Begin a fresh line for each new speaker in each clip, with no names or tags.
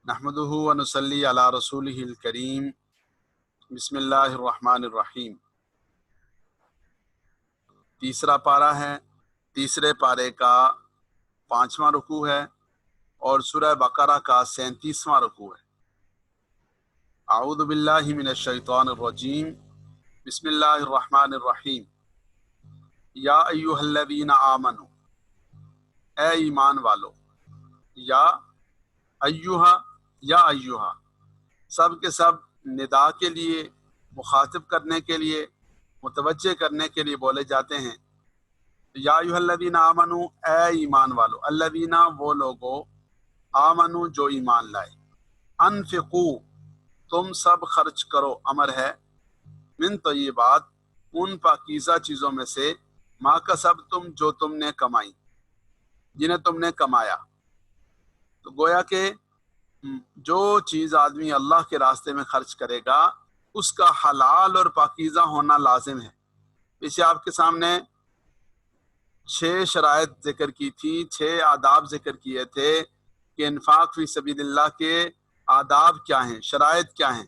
نحمدہ و نصلی علی رسولہ الکریم بسم اللہ الرحمن الرحیم۔ تیسرا پارہ ہے، تیسرے پارے کا 5واں رکوع ہے اور سورہ بقرہ کا 37واں رکوع ہے۔ اعوذ باللہ من الشیطان الرجیم، بسم اللہ الرحمن الرحیم۔ یا ایھا الذین آمنوا، اے ایمان والو، یا ایھا سب کے سب ندا کے لیے، مخاطب کرنے کے لیے، متوجہ کرنے کے لیے بولے جاتے ہیں۔ یا ایھا الذین آمنوا، اے ایمان والو، الذین وہ لوگو، آمنوا جو ایمان لائے، انفقوا تم سب خرچ کرو، امر ہے، من طیبات ان پاکیزہ چیزوں میں سے، ما کسبتم جو تم نے کمائی، جنہیں تم نے کمایا۔ تو گویا کہ جو چیز آدمی اللہ کے راستے میں خرچ کرے گا اس کا حلال اور پاکیزہ ہونا لازم ہے۔ پیچھے آپ کے سامنے 6 شرائط ذکر کی تھی، 6 آداب ذکر کیے تھے کہ انفاق فی سبیل اللہ کے آداب کیا ہیں، شرائط کیا ہیں۔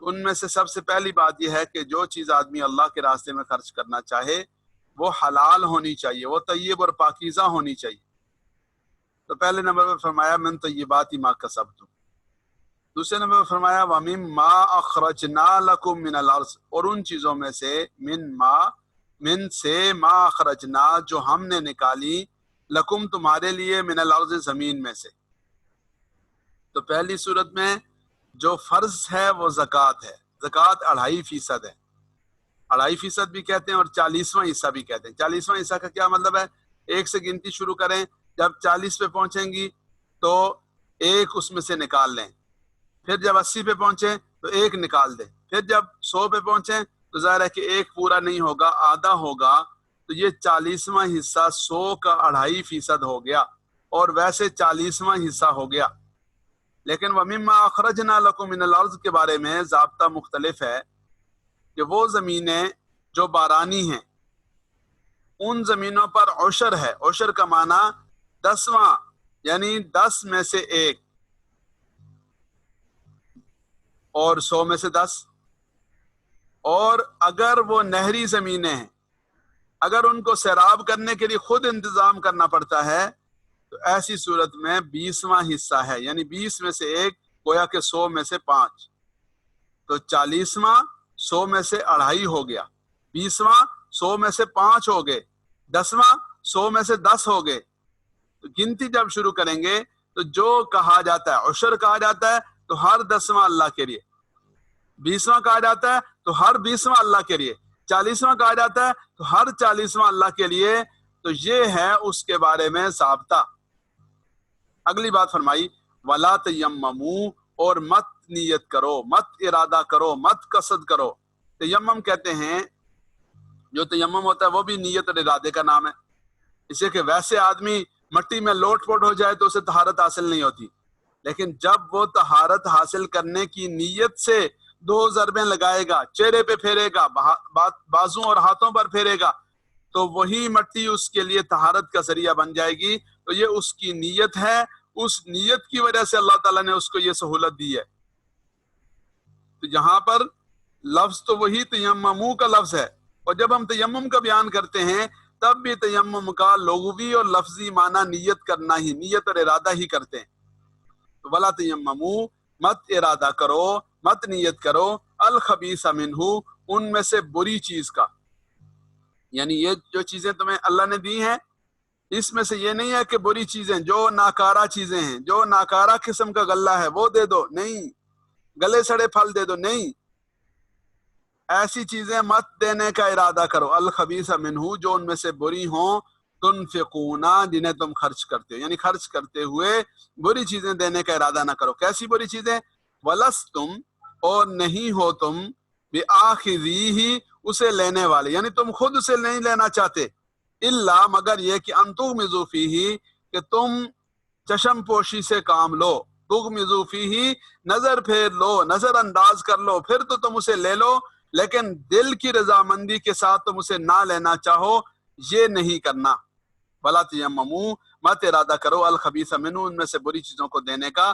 ان میں سے سب سے پہلی بات یہ ہے کہ جو چیز آدمی اللہ کے راستے میں خرچ کرنا چاہے وہ حلال ہونی چاہیے، وہ طیب اور پاکیزہ ہونی چاہیے۔ تو پہلے نمبر پر فرمایا من طیبات ما کسبتم، دوسرے نمبر پر فرمایا وَمِمَّا أَخْرَجْنَا لَكُم مِّنَ الْأَرْضِ، اور ان چیزوں میں سے، من سے، ما اخرجنا جو ہم نے نکالی، لکم تمہارے لیے، من الارض زمین میں سے۔ تو پہلی صورت میں جو فرض ہے وہ زکوٰۃ ہے، زکوٰۃ 2.5% ہے، 2.5% بھی کہتے ہیں اور 40واں حصہ بھی کہتے ہیں۔ 40واں حصہ کا کیا مطلب ہے؟ 1 سے گنتی شروع کریں، جب 40 پہ پہنچیں گی تو 1 اس میں سے نکال لیں، پھر جب 80 پہ پہنچیں تو 1 نکال دیں، پھر جب 100 پہ پہنچیں تو ظاہر ہے کہ 1 پورا نہیں ہوگا، آدھا ہوگا، تو یہ 40واں حصہ 100 کا 2.5% ہو گیا، اور ویسے 40واں حصہ ہو گیا۔ لیکن وَمِمَّا أَخْرَجْنَا لَكُم مِّنَ الْأَرْضِ کے بارے میں ضابطہ مختلف ہے کہ وہ زمینیں جو بارانی ہیں ان زمینوں پر عشر ہے، عشر کا معنی 10واں، یعنی 10 میں سے 1 اور 100 میں سے 10۔ اور اگر وہ نہری زمینیں ہیں، اگر ان کو سیراب کرنے کے لیے خود انتظام کرنا پڑتا ہے تو ایسی صورت میں 20واں حصہ ہے، یعنی 20 میں سے 1، گویا کہ 100 میں سے 5، تو 40واں 100 میں سے 2.5 ہو گیا، 20واں 100 میں سے 5 ہو گئے، 10واں 100 میں سے 10 ہو گئے۔ تو گنتی جب شروع کریں گے تو جو کہا جاتا ہے، عشر کہا جاتا ہے تو ہر 10واں اللہ کے لیے، 20واں کہا جاتا ہے تو ہر 20واں اللہ کے لیے، 40واں کہا جاتا ہے تو ہر 40واں اللہ کے لیے۔ تو یہ ہے اس کے بارے میں ضابطہ۔ اگلی بات فرمائی وَلَا تَيَمَّمُوا، اور مت نیت کرو، مت ارادہ کرو، مت قصد کرو۔ تیمم کہتے ہیں، جو تیمم ہوتا ہے وہ بھی نیت اور ارادے کا نام ہے، اسے کہ ویسے آدمی مٹی میں لوٹ پوٹ ہو جائے تو اسے طہارت حاصل نہیں ہوتی، لیکن جب وہ طہارت حاصل کرنے کی نیت سے 2 ضربیں لگائے گا، چہرے پہ پھیرے گا، بازوں اور ہاتھوں پر پھیرے گا، تو وہی مٹی اس کے لیے طہارت کا ذریعہ بن جائے گی۔ تو یہ اس کی نیت ہے، اس نیت کی وجہ سے اللہ تعالیٰ نے اس کو یہ سہولت دی ہے۔ تو یہاں پر لفظ تو وہی تیممو کا لفظ ہے، اور جب ہم تیمم کا بیان کرتے ہیں تب بھی تیمم کا لغوی اور لفظی معنی نیت کرنا ہی، نیت اور ارادہ ہی کرتے ہیں۔ تو وَلَا تَيَمَّمُوا، مت ارادہ کرو، مت نیت کرو، الخبیث منہ، ان میں سے بری چیز کا، یعنی یہ جو چیزیں تمہیں اللہ نے دی ہیں اس میں سے یہ نہیں ہے کہ بری چیزیں، جو ناکارہ چیزیں ہیں، جو ناکارہ قسم کا غلہ ہے وہ دے دو، نہیں، گلے سڑے پھل دے دو، نہیں، ایسی چیزیں مت دینے کا ارادہ کرو، الخبیث منہ، جو ان میں سے بری ہوں، تنفقون، جنہیں تم خرچ کرتے ہو، یعنی خرچ کرتے ہوئے بری چیزیں دینے کا ارادہ نہ کرو۔ کیسی بری چیزیں؟ وَلَسْتُمْ، اور نہیں ہو تم، بِآخِذِیہِ، اسے لینے والے، یعنی تم خود اسے نہیں لینا چاہتے، الا، مگر یہ کہ ان تغمضوا فیہ، کہ تم چشم پوشی سے کام لو، تغمضوا فیہ، نظر پھیر لو، نظر انداز کر لو، پھر تو تم اسے لے لو، لیکن دل کی رضامندی کے ساتھ تم اسے نہ لینا چاہو، یہ نہیں کرنا۔ وَلَا تَيَمَّمُوا، مت ارادہ کرو، الخبیث منہ، ان میں سے بری چیزوں کو دینے کا،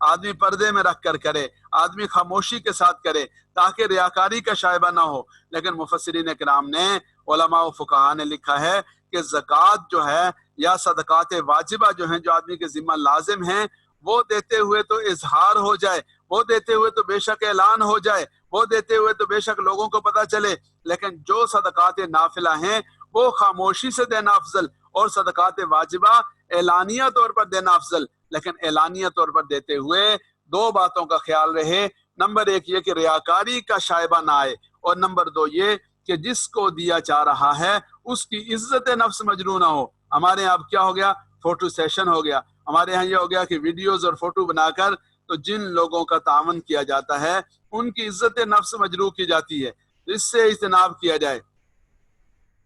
آدمی پردے میں رکھ کر کرے، آدمی خاموشی کے ساتھ کرے تاکہ ریاکاری کا شائبہ نہ ہو۔ لیکن مفسرین کرام نے، علماء و فقہاء نے لکھا ہے کہ زکوٰۃ جو ہے یا صدقات واجبہ جو ہیں جو آدمی کے ذمہ لازم ہیں، وہ دیتے ہوئے تو اظہار ہو جائے، وہ دیتے ہوئے تو بے شک اعلان ہو جائے، وہ دیتے ہوئے تو بے شک لوگوں کو پتہ چلے، لیکن جو صدقات نافلہ ہیں وہ خاموشی سے دینا افضل، اور صدقات واجبہ اعلانیہ طور پر دینا افضل۔ لیکن اعلانیہ طور پر دیتے ہوئے دو باتوں کا خیال رہے، نمبر ایک یہ کہ ریاکاری کا شائبہ نہ آئے، اور نمبر دو یہ کہ جس کو دیا جا رہا ہے اس کی عزت نفس مجروح نہ ہو۔ ہمارے یہاں اب کیا ہو گیا، فوٹو سیشن ہو گیا، ہمارے یہاں یہ ہو گیا کہ ویڈیوز اور فوٹو بنا کر تو جن لوگوں کا تعاون کیا جاتا ہے ان کی عزت نفس مجروح کی جاتی ہے، اس سے اجتناب کیا جائے۔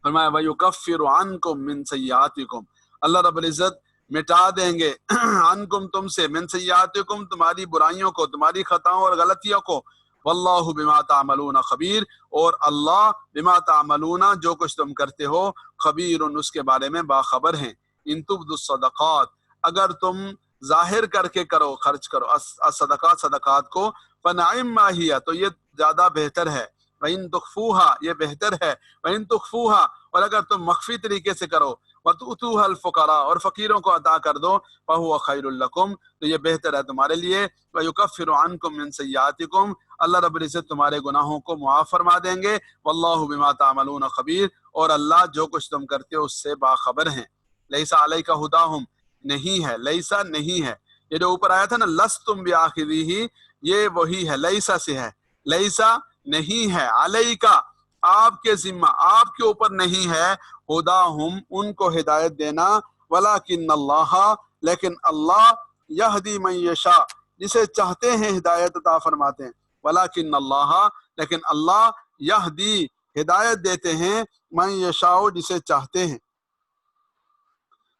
فرمایا وَيُكَفِّرُ عَنْكُم مِّن سَيِّئَاتِكُم، اللہ رب العزت مٹا دیں گے عنکم تم سے، من سیئاتکم تمہاری برائیوں کو، تمہاری خطاؤں اور غلطیوں کو، واللہ بما تعملون خبیر، اور اللہ بما تعملون جو کچھ تم کرتے ہو خبیر اس کے بارے میں باخبر ہیں۔ ان تبدوا الصدقات، اگر تم ظاہر کر کے کرو، خرچ کرو الصدقات صدقات کو، فنعم ما ہی، تو یہ زیادہ بہتر ہے، وَإِن تُخْفُوهَا یہ بہتر ہے، وَإِن تُخْفُوهَا اور اگر تم مخفی طریقے سے کرو، وَتُؤْتُوهَا الْفُقَرَاءَ اور فقیروں کو عطا کر دو، فَهُوَ خَيْرٌ لَكُمْ تو یہ بہتر ہے تمہارے لیے، وَيُكَفِّرُ عَنْكُم مِّن سَيِّئَاتِكُم اللہ رب العزت تمہارے گناہوں کو معاف فرما دیں گے، وَاللَّهُ بِمَا تَعْمَلُونَ خَبِيرٌ اور اللہ جو کچھ تم کرتے ہو اس سے باخبر ہیں۔ لَيْسَ عَلَيْكَ هُدَاهُمْ نہیں ہے، لیسا نہیں ہے، یہ جو اوپر آیا تھا نا لستم بِآخِذِیہ یہ وہی ہے، لیسا سے ہے، لیسا نہیں ہے، علیکا آپ کے ذمہ، آپ کے اوپر نہیں ہے، ہداہم ان کو ہدایت دینا، ولیکن اللہ لیکن اللہ یہدی من یشاء جسے چاہتے ہیں ہدایت عطا فرماتے ہیں، ولیکن اللہ لیکن اللہ یہدی ہدایت دیتے ہیں، من یشاء جسے چاہتے ہیں۔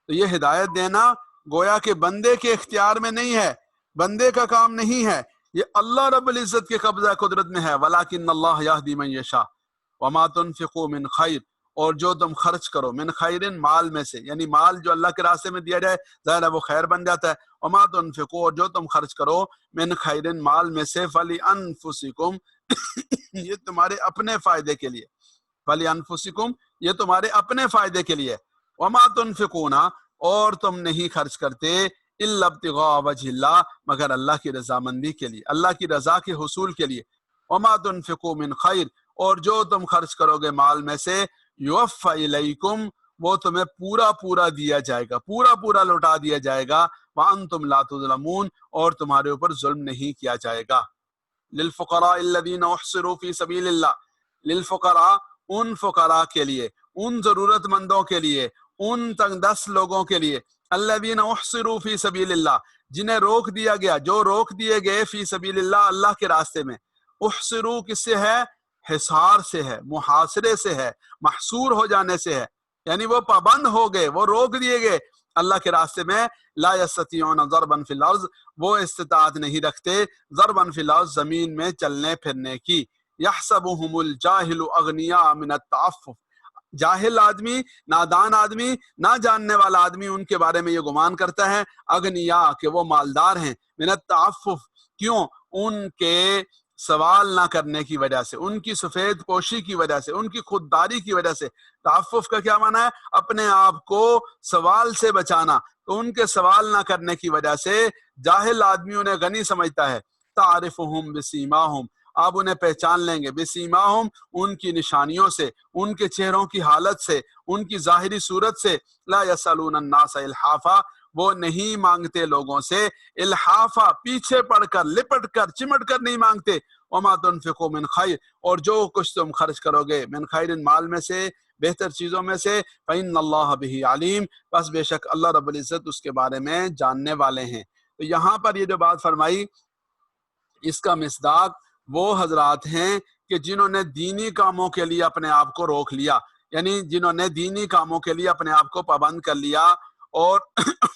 تو یہ ہدایت دینا گویا کہ بندے کے اختیار میں نہیں ہے، بندے کا کام نہیں ہے، یہ اللہ رب العزت کے قبضہ قدرت میں ہے، ولیکن اللہ یہدی من یشاء وما تنفقوا من خیر اور جو تم خرچ کرو من خیر مال میں سے، یعنی مال جو اللہ کے راستے میں دیا جائے ظاہر ہے وہ خیر بن جاتا ہے، وما تنفقوا اور جو تم خرچ کرو من خیر مال میں سے، فلانفسکم یہ تمہارے اپنے فائدے کے لیے، فلانفسکم یہ تمہارے اپنے فائدے کے لیے، وما تنفقون اور تم نہیں خرچ کرتے الا ابتغاء وجہ اللہ مگر اللہ کی رضامندی کے لیے، اللہ کی رضا کے حصول کے لیے، وما تنفقوا من خیر اور جو تم خرچ کرو گے مال میں سے، یوفی الیکم وہ تمہیں پورا پورا دیا جائے گا، پورا پورا لوٹا دیا جائے گا، وانتم لا تظلمون اور تمہارے اوپر ظلم نہیں کیا جائے گا۔ للفقراء الذین احصروا فی سبیل اللہ للفقراء ان فقراء کے لیے، ان ضرورت مندوں کے لیے، ان تنگ دست لوگوں کے لیے، الذین احصروا فی سبیل اللہ جنہیں روک دیا گیا، جو روک دیے گئے فی سبیل اللہ اللہ کے راستے میں، احصروا کس سے ہے، حصار سے ہے، محاصرے سے ہے، محصور ہو جانے سے ہے، یعنی وہ پابند ہو گئے، وہ روک دیے گئے اللہ کے راستے میں، لا یستطیعون ضربا فی الارض وہ استطاعت نہیں رکھتے ضربا فی الارض زمین میں چلنے پھرنے کی، یحسبهم الجاہل اغنیاء من التعفف جاہل آدمی، نادان آدمی، نہ جاننے والا آدمی ان کے بارے میں یہ گمان کرتا ہے، اغنیاء کہ وہ مالدار ہیں، من التعفف کیوں، ان کے سوال نہ کرنے کی وجہ سے، ان کی سفید پوشی کی وجہ سے، ان کی خودداری کی وجہ سے۔ تعفف کا کیا معنی ہے، اپنے آپ کو سوال سے بچانا، تو ان کے سوال نہ کرنے کی وجہ سے جاہل آدمی انہیں غنی سمجھتا ہے۔ تعرفہم بسیماہم آپ انہیں پہچان لیں گے، بسیماہم ان کی نشانیوں سے، ان کے چہروں کی حالت سے، ان کی ظاہری صورت سے، لا یسألون الناس الحافا وہ نہیں مانگتے لوگوں سے الحافا پیچھے پڑ کر، لپٹ کر، چمٹ کر نہیں مانگتے، وما تنفقوا من خیر اور جو کچھ تم خرچ کرو گے من خیر مال میں سے، بہتر چیزوں میں سے، فإن اللہ بہ علیم بس بے شک اللہ رب العزت اس کے بارے میں جاننے والے ہیں۔ تو یہاں پر یہ جو بات فرمائی اس کا مصداق وہ حضرات ہیں کہ جنہوں نے دینی کاموں کے لیے اپنے آپ کو روک لیا، یعنی جنہوں نے دینی کاموں کے لیے اپنے آپ کو پابند کر لیا اور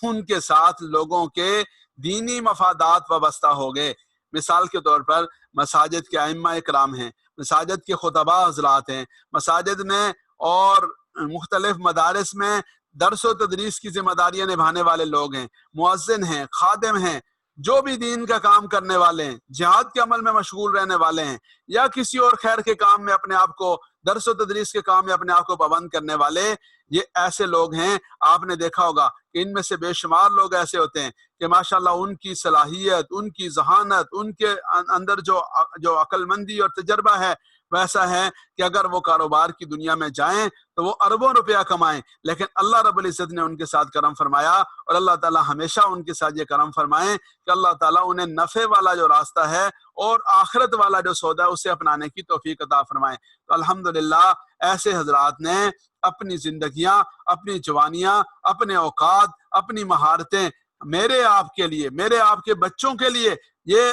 ان کے ساتھ لوگوں کے دینی مفادات وابستہ ہو گئے۔ مثال کے طور پر مساجد کے ائمہ اکرام ہیں، مساجد کے خطباء حضرات ہیں، مساجد میں اور مختلف مدارس میں درس و تدریس کی ذمہ داریاں نبھانے والے لوگ ہیں، مؤذن ہیں، خادم ہیں، جو بھی دین کا کام کرنے والے ہیں، جہاد کے عمل میں مشغول رہنے والے ہیں، یا کسی اور خیر کے کام میں اپنے آپ کو، درس و تدریس کے کام میں اپنے آپ کو پابند کرنے والے، یہ ایسے لوگ ہیں۔ آپ نے دیکھا ہوگا کہ ان میں سے بے شمار لوگ ایسے ہوتے ہیں کہ ماشاءاللہ ان کی صلاحیت، ان کی ذہانت، ان کے اندر جو عقل مندی اور تجربہ ہے ویسا ہے کہ اگر وہ کاروبار کی دنیا میں جائیں تو وہ اربوں روپیہ کمائیں، لیکن اللہ رب العزت نے ان کے ساتھ کرم فرمایا، اور اللہ تعالیٰ ہمیشہ ان کے ساتھ یہ کرم فرمائیں کہ اللہ تعالیٰ انہیں نفع والا جو راستہ ہے اور آخرت والا جو سودا ہے اسے اپنانے کی توفیق عطا فرمائیں۔ تو الحمدللہ ایسے حضرات نے اپنی زندگیاں، اپنی جوانیاں، اپنے اوقات، اپنی مہارتیں میرے آپ کے لیے، میرے آپ کے بچوں کے لیے، یہ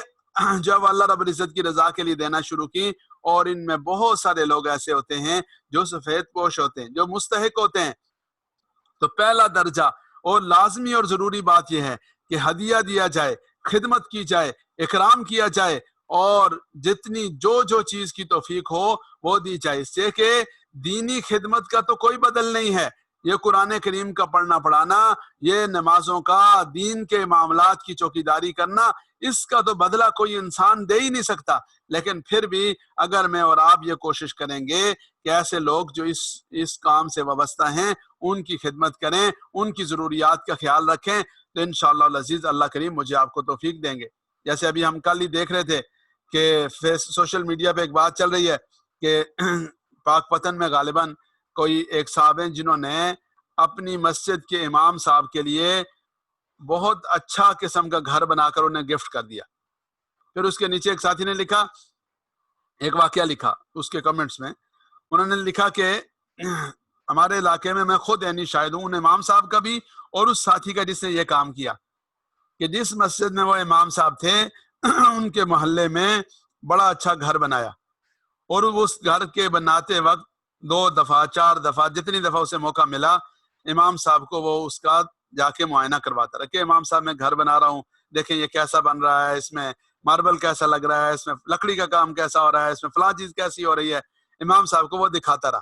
جب اللہ رب العزت کی رضا کے لیے دینا شروع کی، اور ان میں بہت سارے لوگ ایسے ہوتے ہیں جو سفید پوش ہوتے ہیں، جو مستحق ہوتے ہیں۔ تو پہلا درجہ اور لازمی اور ضروری بات یہ ہے کہ ہدیہ دیا جائے، خدمت کی جائے، اکرام کیا جائے، اور جتنی جو چیز کی توفیق ہو وہ دی جائے، اس سے کہ دینی خدمت کا تو کوئی بدل نہیں ہے۔ یہ قرآن کریم کا پڑھنا پڑھانا، یہ نمازوں کا، دین کے معاملات کی چوکیداری کرنا، اس کا تو بدلہ کوئی انسان دے ہی نہیں سکتا۔ لیکن پھر بھی اگر میں اور آپ یہ کوشش کریں گے کہ ایسے لوگ جو اس کام سے وابستہ ہیں ان کی خدمت کریں، ان کی ضروریات کا خیال رکھیں، تو انشاءاللہ العزیز اللہ کریم مجھے آپ کو توفیق دیں گے۔ جیسے ابھی ہم کل ہی دیکھ رہے تھے کہ سوشل میڈیا پہ ایک بات چل رہی ہے کہ پاک پتن میں غالباً کوئی ایک صاحب ہیں جنہوں نے اپنی مسجد کے امام صاحب کے لیے بہت اچھا قسم کا گھر بنا کر انہیں گفٹ کر دیا۔ پھر اس کے نیچے ایک ساتھی نے لکھا، ایک واقعہ لکھا اس کے کمنٹس میں، انہوں نے لکھا کہ ہمارے علاقے میں خود یعنی شاہد ہوں ان امام صاحب کا بھی اور اس ساتھی کا جس نے یہ کام کیا، کہ جس مسجد میں وہ امام صاحب تھے ان کے محلے میں بڑا اچھا گھر بنایا، اور اس گھر کے بناتے وقت 2 دفعہ 4 دفعہ جتنی دفعہ اسے موقع ملا امام صاحب کو وہ اس کا جا کے معائنہ کرواتا رہا کہ امام صاحب میں گھر بنا رہا ہوں، دیکھیں یہ کیسا بن رہا ہے، اس میں ماربل کیسا لگ رہا ہے، اس میں لکڑی کا کام کیسا ہو رہا ہے، اس میں فلاں چیز کیسی ہو رہی ہے۔ امام صاحب کو وہ دکھاتا رہا،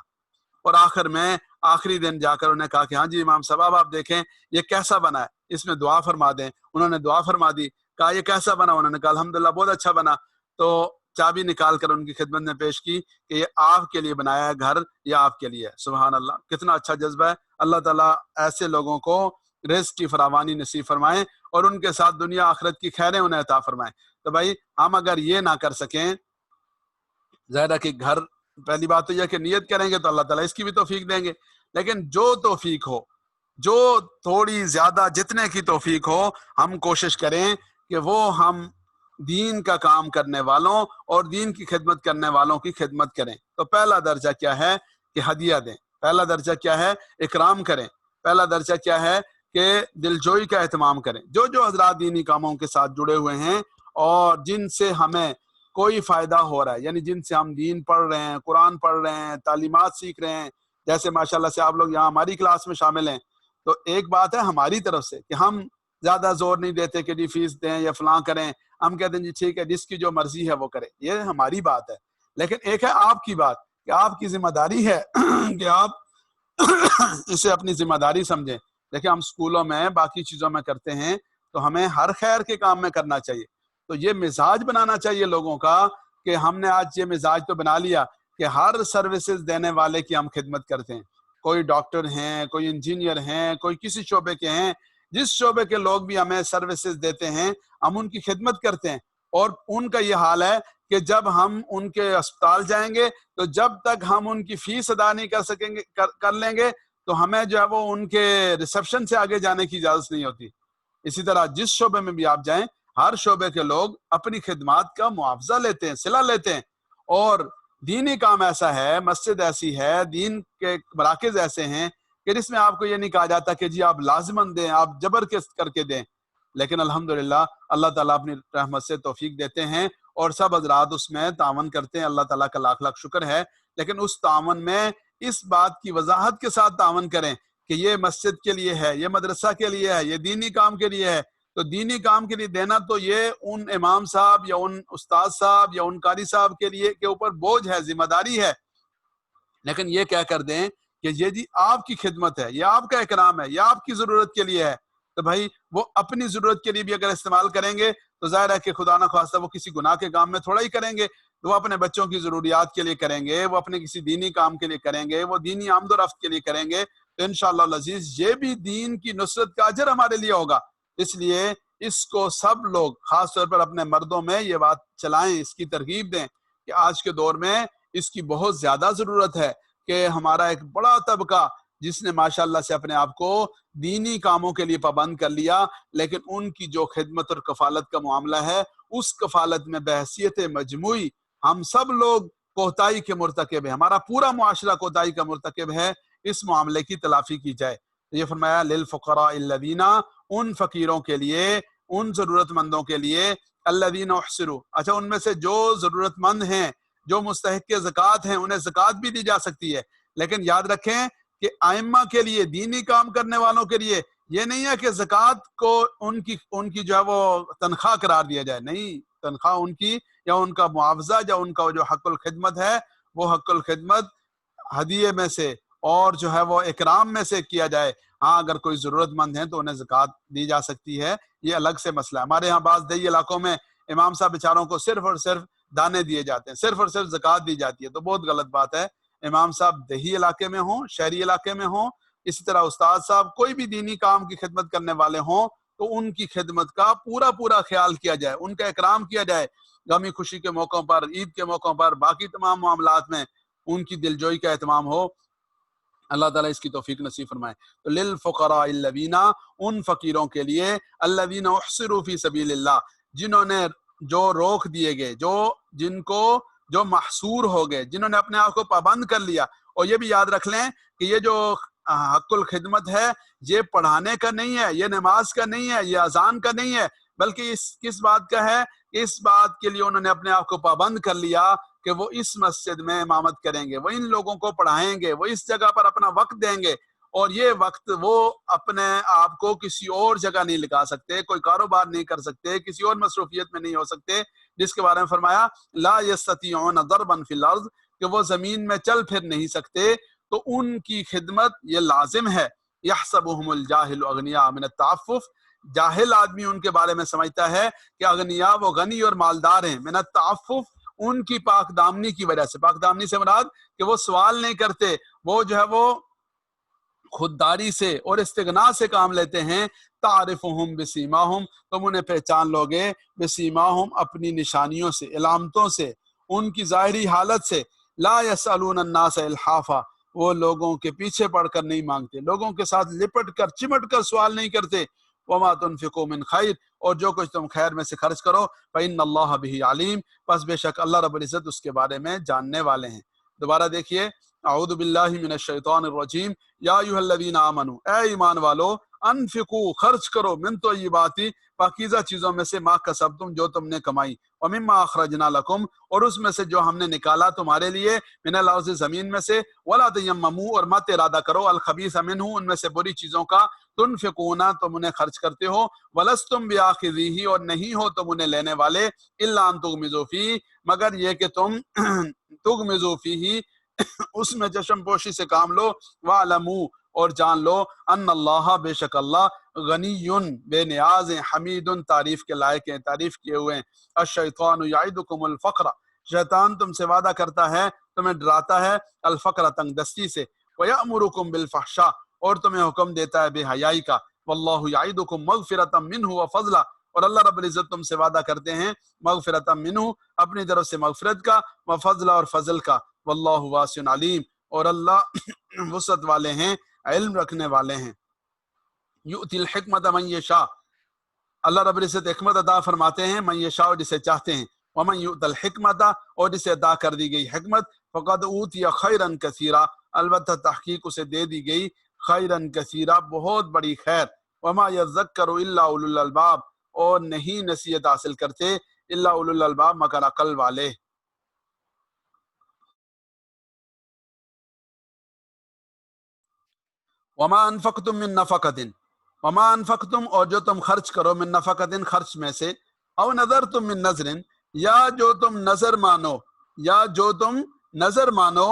اور آخر میں آخری دن جا کر انہیں کہا کہ ہاں جی امام صاحب اب آپ دیکھیں یہ کیسا بنا ہے، اس میں دعا فرما دیں۔ انہوں نے دعا فرما دی، کہا یہ کیسا بنا، انہوں نے کہا الحمدللہ بہت اچھا بنا۔ تو چابی نکال کر ان کی خدمت میں پیش کی کہ یہ آپ کے لیے بنایا ہے گھر، یہ آپ کے لیے ہے۔ سبحان اللہ، کتنا اچھا جذبہ ہے۔ اللہ تعالیٰ ایسے لوگوں کو رزق کی فراوانی نصیب فرمائیں اور ان کے ساتھ دنیا آخرت کی خیریں انہیں عطا فرمائیں۔ تو بھائی ہم اگر یہ نہ کر سکیں، ظاہر ہے کہ گھر، پہلی بات تو یہ کہ نیت کریں گے تو اللہ تعالیٰ اس کی بھی توفیق دیں گے، لیکن جو توفیق ہو، جو تھوڑی زیادہ جتنے کی توفیق ہو، ہم کوشش کریں کہ وہ ہم دین کا کام کرنے والوں اور دین کی خدمت کرنے والوں کی خدمت کریں۔ تو پہلا درجہ کیا ہے کہ ہدیہ دیں، پہلا درجہ کیا ہے اکرام کریں، پہلا درجہ کیا ہے کہ دلجوئی کا اہتمام کریں۔ جو حضرات دینی کاموں کے ساتھ جڑے ہوئے ہیں اور جن سے ہمیں کوئی فائدہ ہو رہا ہے، یعنی جن سے ہم دین پڑھ رہے ہیں، قرآن پڑھ رہے ہیں، تعلیمات سیکھ رہے ہیں، جیسے ماشاءاللہ سے آپ لوگ یہاں ہماری کلاس میں شامل ہیں، تو ایک بات ہے ہماری طرف سے کہ ہم زیادہ زور نہیں دیتے کہ جی فیس دیں یا فلاں کریں، ہم کہتے ہیں جی ٹھیک ہے جس کی جو مرضی ہے وہ کرے، یہ ہماری بات ہے۔ لیکن ایک ہے آپ کی بات کہ آپ کی ذمہ داری ہے کہ آپ اسے اپنی ذمہ داری سمجھیں۔ دیکھیں ہم اسکولوں میں باقی چیزوں میں کرتے ہیں تو ہمیں ہر خیر کے کام میں کرنا چاہیے۔ تو یہ مزاج بنانا چاہیے لوگوں کا کہ ہم نے آج یہ مزاج تو بنا لیا کہ ہر سروسز دینے والے کی ہم خدمت کرتے ہیں، کوئی ڈاکٹر ہیں، کوئی انجینئر ہیں، کوئی کسی شعبے کے ہیں، جس شعبے کے لوگ بھی ہمیں سروسز دیتے ہیں ہم ان کی خدمت کرتے ہیں۔ اور ان کا یہ حال ہے کہ جب ہم ان کے اسپتال جائیں گے تو جب تک ہم ان کی فیس ادا نہیں کر سکیں گے کر لیں گے تو ہمیں جو ہے وہ ان کے ریسیپشن سے آگے جانے کی اجازت نہیں ہوتی۔ اسی طرح جس شعبے میں بھی آپ جائیں ہر شعبے کے لوگ اپنی خدمات کا معاوضہ لیتے ہیں، صلہ لیتے ہیں۔ اور دینی کام ایسا ہے، مسجد ایسی ہے، دین کے مراکز ایسے ہیں کہ جس میں آپ کو یہ نہیں کہا جاتا کہ جی آپ لازماً دیں، آپ جبر کر کے دیں، لیکن الحمدللہ اللہ تعالیٰ اپنی رحمت سے توفیق دیتے ہیں اور سب حضرات اس میں تعاون کرتے ہیں۔ اللہ تعالیٰ کا لاکھ لاکھ شکر ہے، لیکن اس تعاون میں اس بات کی وضاحت کے ساتھ تعاون کریں کہ یہ مسجد کے لیے ہے، یہ مدرسہ کے لیے ہے، یہ دینی کام کے لیے ہے۔ تو دینی کام کے لیے دینا تو یہ ان امام صاحب یا ان استاد صاحب یا ان قاری صاحب کے لیے کے اوپر بوجھ ہے، ذمہ داری ہے، لیکن یہ کہہ کر دیں کہ یہ جی آپ کی خدمت ہے، یہ آپ کا اکرام ہے، یہ آپ کی ضرورت کے لیے ہے۔ تو بھائی وہ اپنی ضرورت کے لیے بھی اگر استعمال کریں گے تو ظاہر ہے کہ خدا نہ خواستہ وہ کسی گناہ کے کام میں تھوڑا ہی کریں گے، وہ اپنے بچوں کی ضروریات کے لیے کریں گے، وہ اپنے کسی دینی کام کے لیے کریں گے، وہ دینی آمد و رفت کے لیے کریں گے، تو انشاءاللہ العزیز یہ بھی دین کی نصرت کا اجر ہمارے لیے ہوگا۔ اس لیے اس کو سب لوگ خاص طور پر اپنے مردوں میں یہ بات چلائیں، اس کی ترغیب دیں کہ آج کے دور میں اس کی بہت زیادہ ضرورت ہے کہ ہمارا ایک بڑا طبقہ جس نے ماشاءاللہ سے اپنے آپ کو دینی کاموں کے لیے پابند کر لیا، لیکن ان کی جو خدمت اور کفالت کا معاملہ ہے اس کفالت میں بحیثیت مجموعی ہم سب لوگ کوتاہی کے مرتکب ہیں، ہمارا پورا معاشرہ کوتاہی کا مرتکب ہے، اس معاملے کی تلافی کی جائے۔ یہ فرمایا للفقراء الذین، ان فقیروں کے لیے، ان ضرورت مندوں کے لیے، الذین احصروا، اچھا ان میں سے جو ضرورت مند ہیں، جو مستحق زکوٰۃ ہیں، انہیں زکوٰۃ بھی دی جا سکتی ہے، لیکن یاد رکھیں کہ ائمہ کے لیے، دینی کام کرنے والوں کے لیے یہ نہیں ہے کہ زکوٰۃ کو ان کی جو ہے وہ تنخواہ قرار دیا جائے، نہیں، تنخواہ ان کی یا ان کا معاوضہ یا ان کا جو حق الخدمت ہے وہ حق الخدمت ہدیے میں سے اور جو ہے وہ اکرام میں سے کیا جائے۔ ہاں اگر کوئی ضرورت مند ہے تو انہیں زکوٰۃ دی جا سکتی ہے، یہ الگ سے مسئلہ ہے۔ ہمارے ہاں بعض دیہی علاقوں میں امام صاحب بیچاروں کو صرف اور صرف دانے دیے جاتے ہیں، صرف اور صرف زکوٰۃ دی جاتی ہے، تو بہت غلط بات ہے۔ امام صاحب دیہی علاقے میں ہوں، شہری علاقے میں ہوں، اسی طرح استاد صاحب کوئی بھی دینی کام کی خدمت کرنے والے ہوں تو ان کی خدمت کا پورا خیال کیا جائے، ان کا اکرام کیا جائے، غمی خوشی کے موقعوں پر، عید کے موقعوں پر، باقی تمام معاملات میں ان کی دلجوئی کا اہتمام ہو۔ اللہ تعالیٰ اس کی توفیق نصیب فرمائے۔ تو للفقراء الذین، ان فقیروں کے لیے، الذین احصروا فی سبیل اللہ، جنہوں نے جو روک دیے گئے، جو محصور ہو گئے، جنہوں نے اپنے آپ کو پابند کر لیا۔ اور یہ بھی یاد رکھ لیں کہ یہ جو حق الخدمت ہے یہ پڑھانے کا نہیں ہے، یہ نماز کا نہیں ہے، یہ اذان کا نہیں ہے، بلکہ اس کس بات کا ہے؟ اس بات کے لیے انہوں نے اپنے آپ کو پابند کر لیا کہ وہ اس مسجد میں امامت کریں گے، وہ ان لوگوں کو پڑھائیں گے، وہ اس جگہ پر اپنا وقت دیں گے، اور یہ وقت وہ اپنے آپ کو کسی اور جگہ نہیں لگا سکتے، کوئی کاروبار نہیں کر سکتے، کسی اور مصروفیت میں نہیں ہو سکتے، جس کے بارے میں فرمایا لا یستطیعون ضربا فی الارض، کہ وہ زمین میں چل پھر نہیں سکتے، تو ان کی خدمت یہ لازم ہے۔ یحسبهم الجاہل اغنیاء من التعفف، جاہل آدمی ان کے بارے میں سمجھتا ہے کہ اغنیاء وہ غنی اور مالدار ہیں، من التعفف ان کی پاک دامنی کی وجہ سے۔ پاک دامنی سے مراد کہ وہ سوال نہیں کرتے، وہ جو ہے وہ خودداری سے اور استغنا سے کام لیتے ہیں۔ تعرفہم بسیماہم، تم انہیں پہچان لوگے، بسیماہم اپنی نشانیوں سے، علامتوں سے، ان کی ظاہری حالت سے۔ لا یسألون الناس الحافا، وہ لوگوں کے پیچھے پڑ کر نہیں مانگتے، لوگوں کے ساتھ لپٹ کر چمٹ کر سوال نہیں کرتے۔ وما تنفقوا من خیر، اور جو کچھ تم خیر میں سے خرچ کرو، فإن اللہ بہ علیم، پس بے شک اللہ رب العزت اس کے بارے میں جاننے والے ہیں۔ دوبارہ دیکھیے، اعوذ باللہ من الشیطان الرجیم، یا ایھا الذین آمنوا، اے ایمان والو، انفقوا خرچ کرو، من طیبات پاکیزہ چیزوں میں سے، ما کسبتم جو تم نے کمائی، ومما اخرجنا لکم اور اس میں سے جو ہم نے نکالا تمہارے لیے، من الارض زمین میں سے، ولا تیمموا اور مت ارادہ کرو، الخبیث منہ ان میں سے بری چیزوں کا، تنفقون تم انہیں خرچ کرتے ہو، ولستم بیاخذیہ اور نہیں ہو تم انہیں لینے والے، الا ان تغمضوا فیہ مگر یہ کہ تم تغمضوا فیہ اس میں چشم پوشی سے کام لو، وَعْلَمُوا اور جان لو، ان اللہ بے شک اللہ، غنی بے نیاز ہیں، حمید تعریف کے لائق ہیں، تعریف کیے ہوئے ہیں۔ الشیطان یعدکم الفقر، شیطان تم سے وعدہ کرتا ہے، تمہیں ڈراتا ہے، الفقر تنگ دستی سے، وَيَأْمُرُكُمْ بِالْفَحْشَاء اور تمہیں حکم دیتا ہے بے حیائی کا، وَاللَّهُ يَعِدُكُمْ مَغْفِرَةً مِّنْهُ وَفَضْلًا اور اللہ رب العزت تم سے وعدہ کرتے ہیں مغفرۃ منہ اپنی طرف سے مغفرت کا، وفضل اور فضل کا، واللہ واسع علیم اور اللہ وسعت والے ہیں، علم رکھنے والے ہیں۔ یؤتی الحکمت من یشاء، اللہ رب العزت حکمت عطا فرماتے ہیں من یشاء جسے چاہتے ہیں، ومن یؤت الحکمت اور جسے عطا کر دی گئی حکمت، فقد اوتی خیرا کثیرا البتہ تحقیق اسے دے دی گئی خیرا کثیرا بہت بڑی خیر، وما یذکر الا اولو الالباب اور نہیں نصیحت حاصل کرتے الا اولو الالباب مگر عقل والے۔ وما انفقتم من نفقۃ، وما انفقتم اور جو تم خرچ کرو، من نفقۃ خرچ میں سے، او نذرتم من نذر یا جو تم نظر مانو، یا جو تم نظر مانو،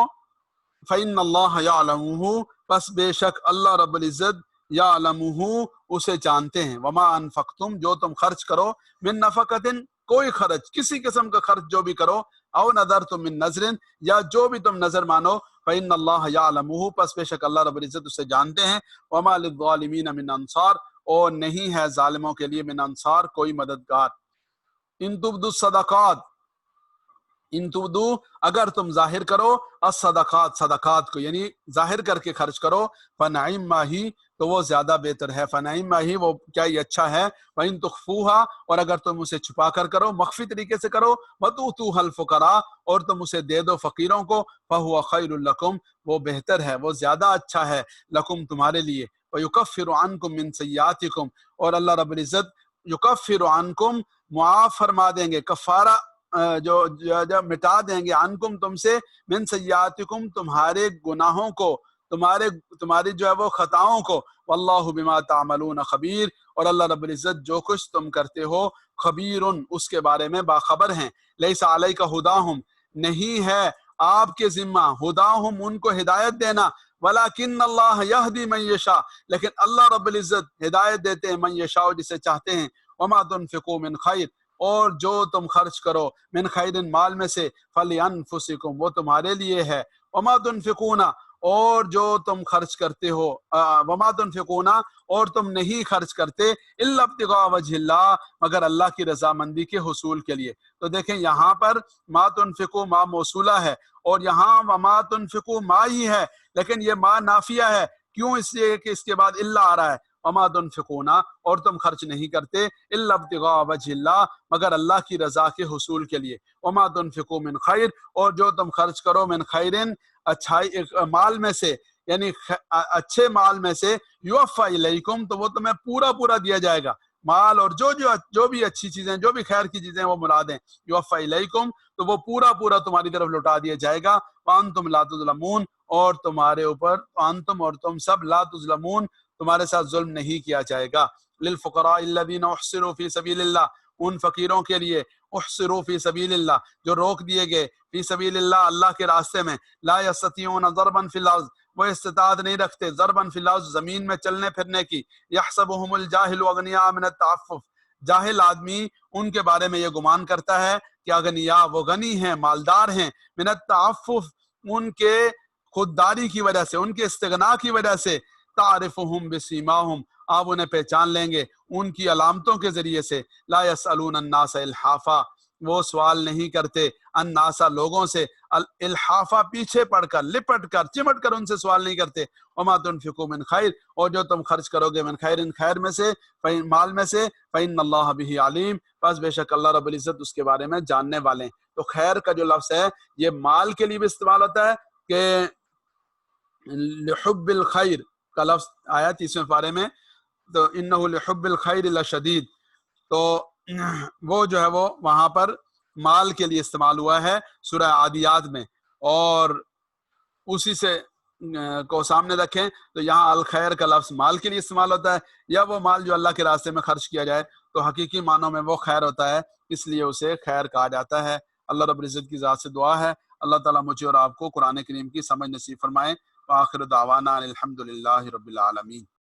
فإن اللہ یعلمہ پس بے شک اللہ رب العزت یعلمہ اسے جانتے ہیں، وما انفقتم جو تم خرچ کرو، من نفقتن کوئی خرچ، کسی قسم کا خرچ جو بھی کرو، او نذرتم من نذر یا جو بھی تم نظر مانو، فإن اللہ یعلمہ پس بے شک اللہ رب العزت اسے جانتے ہیں، وما للظالمین من انصار اور نہیں ہے ظالموں کے لیے من انصار کوئی مددگار۔ ان تبدوا الصدقات ان تبدو اگر تم ظاہر کرو الصدقات صدقات کو، یعنی ظاہر کر کے خرچ کرو، فنعم ما ہی تو وہ زیادہ بہتر ہے، فنعم ما ہی وہ کیا ہی اچھا ہے، وَإِن تُخْفُوهَا اور اگر تم اسے چھپا کر کرو، مخفی طریقے سے کرو، وَتُؤْتُوهَا الْفُقَرَاءَ اور تم اسے دے دو فقیروں کو، فَهُوَ خَيْرٌ لَكُمْ وہ بہتر ہے، وہ زیادہ اچھا ہے، لکم تمہارے لیے، وَيُكَفِّرُ عَنْكُم مِّن سَيِّئَاتِكُم اور اللہ رب العزت یکفر عنکم معاف فرما دیں گے، کفارہ جو مٹا دیں گے، عنکم تم سے، من سیئاتکم تمہارے گناہوں کو، تمہاری جو ہے وہ خطاؤں کو، واللہ بما تعملون خبیر اور اللہ رب العزت جو کچھ تم کرتے ہو خبیر اس کے بارے میں باخبر ہیں۔ لیس علیک ہداہم نہیں ہے آپ کے ذمہ ہداہم ان کو ہدایت دینا، ولیکن اللہ یہدی من یشاء لیکن اللہ رب العزت ہدایت دیتے ہیں من یشاء جسے چاہتے ہیں، وما تنفقوا من خیر اور جو تم خرچ کرو من خیر مال میں سے، فلانفسکم وہ تمہارے لیے ہے، وما تنفقون اور جو تم خرچ کرتے ہو، وما تنفقون اور تم نہیں خرچ کرتے، الا ابتغاء وجہ اللہ مگر اللہ کی رضامندی کے حصول کے لیے۔ تو دیکھیں یہاں پر ما تنفقو ما موصولہ ہے اور یہاں وما تنفقو ما ہی ہے، لیکن یہ ما نافیہ ہے، کیوں؟ اس لیے کہ اس کے بعد الا آ رہا ہے، وما تنفقون اور تم خرچ نہیں کرتے، الا ابتغاء وجہ اللہ مگر اللہ کی رضا کے حصول کے لیے، وما تنفقوا من خیر اور جو تم خرچ کرو من خیرن اچھائی مال میں سے، یعنی اچھے مال میں سے، یوفا الیکم تو وہ تمہیں پورا پورا دیا جائے گا، مال اور جو بھی اچھی چیزیں جو بھی خیر کی چیزیں وہ مراد ہیں، یوفا الیکم تو وہ پورا پورا تمہاری طرف لوٹا دیا جائے گا، وانتم لا تظلمون اور تمہارے اوپر وانتم اور تم سب لا تظلمون تمہارے ساتھ ظلم نہیں کیا جائے گا۔ للفقراء الذین احصروا فی سبیل اللہ ان فقیروں کے لیے، احصروا فی سبیل اللہ جو روک دیے گئے، فی سبیل اللہ اللہ کے راستے میں، لا یستطیعون ضربا فی الارض وہ استطاعت نہیں رکھتے، ضربا فی الارض زمین میں چلنے پھرنے کی، یحسبهم الجاہل اغنیاء من التعفف جاہل آدمی ان کے بارے میں یہ گمان کرتا ہے کہ اغنیاء وہ غنی ہیں مالدار ہیں، من التعفف ان کے خودداری کی وجہ سے، ان کے استغنا کی وجہ سے، تعرفهم بسیماہم آپ انہیں پہچان لیں گے ان کی علامتوں کے ذریعے سے، لا یسألون الناس الحافا وہ سوال نہیں کرتے الناسا لوگوں سے، الحافا پیچھے پڑ کر لپٹ کر چمٹ کر ان سے سوال نہیں کرتے، وما تنفقوا من خیر اور جو تم خرچ کرو گے من خیر ان خیر میں سے، مال میں سے، فإن اللہ بہ علیم بس بے شک اللہ رب العزت اس کے بارے میں جاننے والے ہیں۔ تو خیر کا جو لفظ ہے یہ مال کے لیے بھی استعمال ہوتا ہے کہ لحب الخیر کا لفظ آیا 30ویں پارے میں، تو انہ لحب الخیر لشدید تو وہ جو ہے وہ وہاں پر مال کے لیے استعمال ہوا ہے سورہ عادیات میں، اور اسی سے کو سامنے رکھیں تو یہاں الخیر کا لفظ مال کے لیے استعمال ہوتا ہے، یا وہ مال جو اللہ کے راستے میں خرچ کیا جائے تو حقیقی معنوں میں وہ خیر ہوتا ہے، اس لیے اسے خیر کہا جاتا ہے۔ اللہ رب العزت کی ذات سے دعا ہے اللہ تعالیٰ مجھے اور آپ کو قرآن کریم کی سمجھ نصیب فرمائے۔ وآخر دعوانا الحمد للہ رب العالمین۔